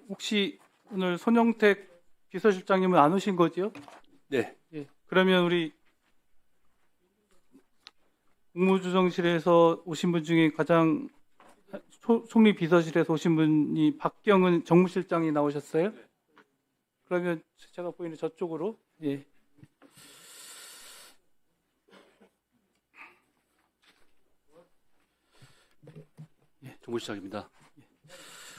혹시 오늘 손영택 비서실장님은 안 오신 거죠? 네. 예. 그러면 우리 국무조정실에서 오신 분 중에 가장 총리 비서실에서 오신 분이 박경은 정무실장이 나오셨어요? 그러면 제가 보이는 저쪽으로 예. 정무실장입니다.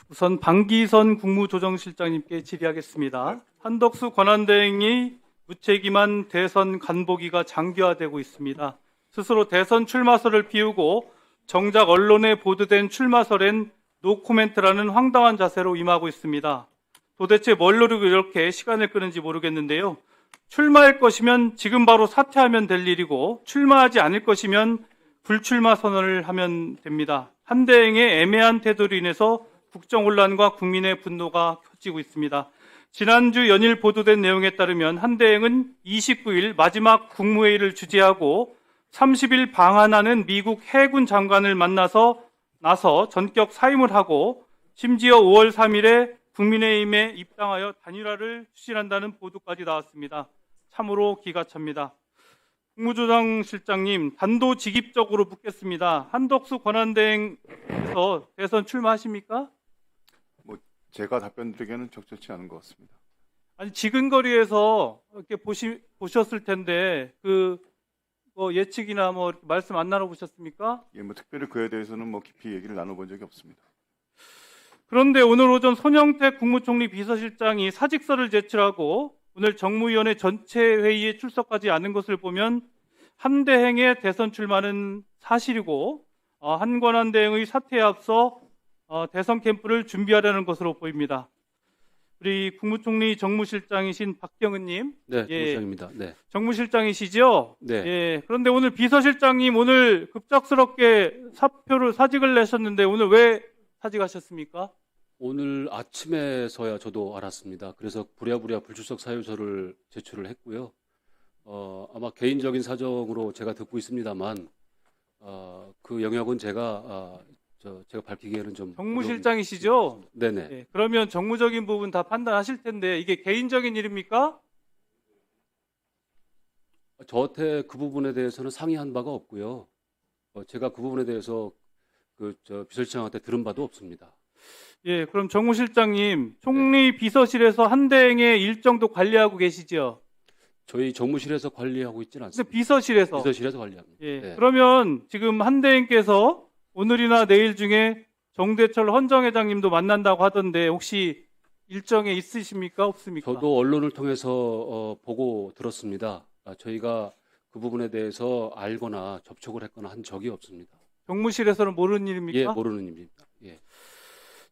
우선 방기선 국무조정실장님께 질의하겠습니다. 한덕수 권한대행이 무책임한 대선 간보기가 장기화되고 있습니다. 스스로 대선 출마설을 피우고 정작 언론에 보도된 출마설엔 노코멘트라는 황당한 자세로 임하고 있습니다. 도대체 뭘 노리고 이렇게 시간을 끄는지 모르겠는데요. 출마할 것이면 지금 바로 사퇴하면 될 일이고 출마하지 않을 것이면 불출마 선언을 하면 됩니다. 한 대행의 애매한 태도로 인해서 국정 혼란과 국민의 분노가 커지고 있습니다. 지난주 연일 보도된 내용에 따르면 한 대행은 29일 마지막 국무회의를 주재하고 30일 방한하는 미국 해군 장관을 만나서 전격 사임을 하고 심지어 5월 3일에 국민의힘에 입당하여 단일화를 추진한다는 보도까지 나왔습니다. 참으로 기가 찹니다. 국무조정실장님, 단도직입적으로 묻겠습니다. 한덕수 권한대행에서 대선 출마하십니까? 제가 답변드리기에는 적절치 않은 것 같습니다. 아니 지근거리에서 이렇게 보셨을 텐데 예측이나 이렇게 말씀 안 나눠보셨습니까? 예, 특별히 그에 대해서는 깊이 얘기를 나눠본 적이 없습니다. 그런데 오늘 오전 손영택 국무총리 비서실장이 사직서를 제출하고 오늘 정무위원회 전체 회의에 출석하지 않은 것을 보면 한 대행의 대선 출마는 사실이고 한 권한대행의 사퇴에 앞서 대선 캠프를 준비하려는 것으로 보입니다. 우리 국무총리 정무실장이신 박경은님, 네, 정무실장입니다. 네. 정무실장이시죠? 네. 예. 그런데 오늘 비서실장님 오늘 급작스럽게 사직을 내셨는데 오늘 왜 사직하셨습니까? 오늘 아침에서야 저도 알았습니다. 그래서 부랴부랴 불출석 사유서를 제출을 했고요. 아마 개인적인 사정으로 제가 듣고 있습니다만 그 영역은 제가 밝히기에는 좀 정무실장이시죠? 네네. 예. 그러면 정무적인 부분 다 판단하실 텐데 이게 개인적인 일입니까? 저한테 그 부분에 대해서는 상의한 바가 없고요. 제가 그 부분에 대해서 비서실장한테 들은 바도 없습니다. 예, 그럼 정무실장님, 총리 비서실에서 한 대행의 일정도 관리하고 계시죠? 저희 정무실에서 관리하고 있지는 근데 않습니다. 비서실에서. 비서실에서 관리합니다. 예. 네. 그러면 지금 한 대행께서 오늘이나 내일 중에 정대철 헌정회장님도 만난다고 하던데 혹시 일정에 있으십니까? 없습니까? 저도 언론을 통해서 보고 들었습니다. 저희가 그 부분에 대해서 알거나 접촉을 했거나 한 적이 없습니다. 정무실에서는 모르는 일입니까? 예, 모르는 일입니다. 예.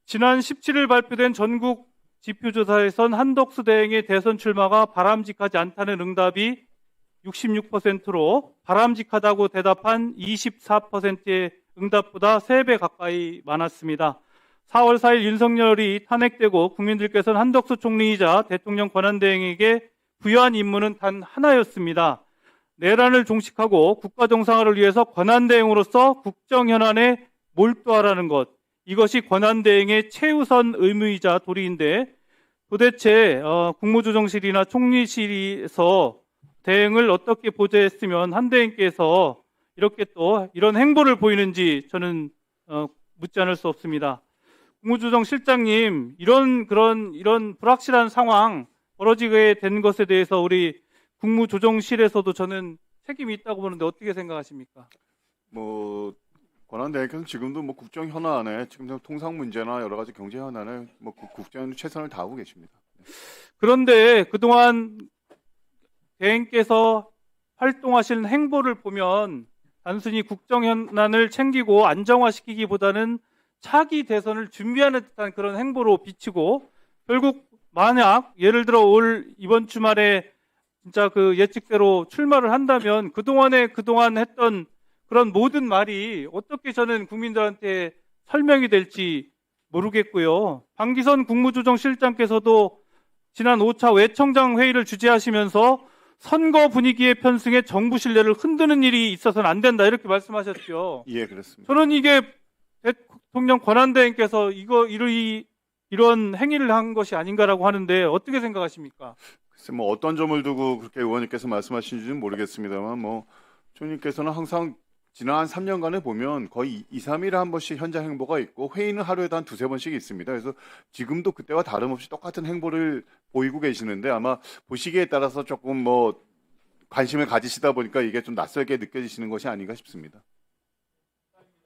지난 17일 발표된 전국 지표조사에선 한덕수 대행의 대선 출마가 바람직하지 않다는 응답이 66%로 바람직하다고 대답한 24%의 응답보다 3배 가까이 많았습니다. 4월 4일 윤석열이 탄핵되고 국민들께서는 한덕수 총리이자 대통령 권한대행에게 부여한 임무는 단 하나였습니다. 내란을 종식하고 국가 정상화를 위해서 권한대행으로서 국정 현안에 몰두하라는 것. 이것이 권한대행의 최우선 의무이자 도리인데 도대체 국무조정실이나 총리실에서 대행을 어떻게 보좌했으면 한 대행께서 이렇게 또 이런 행보를 보이는지 저는 묻지 않을 수 없습니다. 국무조정실장님, 이런 불확실한 상황 벌어지게 된 것에 대해서 우리 국무조정실에서도 저는 책임이 있다고 보는데 어떻게 생각하십니까? 권한대행께서는 지금도 국정 현안에 지금 통상 문제나 여러 가지 경제 현안에 국정 최선을 다하고 계십니다. 그런데 그동안 대행께서 활동하시는 행보를 보면 단순히 국정 현안을 챙기고 안정화시키기보다는 차기 대선을 준비하는 듯한 그런 행보로 비치고 결국 만약 예를 들어 이번 주말에 진짜 그 예측대로 출마를 한다면 그동안 했던 그런 모든 말이 어떻게 저는 국민들한테 설명이 될지 모르겠고요. 방기선 국무조정실장께서도 지난 5차 외청장 회의를 주재하시면서 선거 분위기의 편승에 정부 신뢰를 흔드는 일이 있어서는 안 된다 이렇게 말씀하셨죠. 예, 그렇습니다. 저는 이게 대통령 권한대행께서 이 이런 행위를 한 것이 아닌가라고 하는데 어떻게 생각하십니까? 글쎄 뭐 어떤 점을 두고 그렇게 의원님께서 말씀하시는지는 모르겠습니다만 뭐 총리께서는 항상 지난 한 3년간에 보면 거의 2, 3일에 한 번씩 현장 행보가 있고 회의는 하루에도 한 두세 번씩 있습니다. 그래서 지금도 그때와 다름없이 똑같은 행보를 보이고 계시는데 아마 보시기에 따라서 조금 뭐 관심을 가지시다 보니까 이게 좀 낯설게 느껴지시는 것이 아닌가 싶습니다.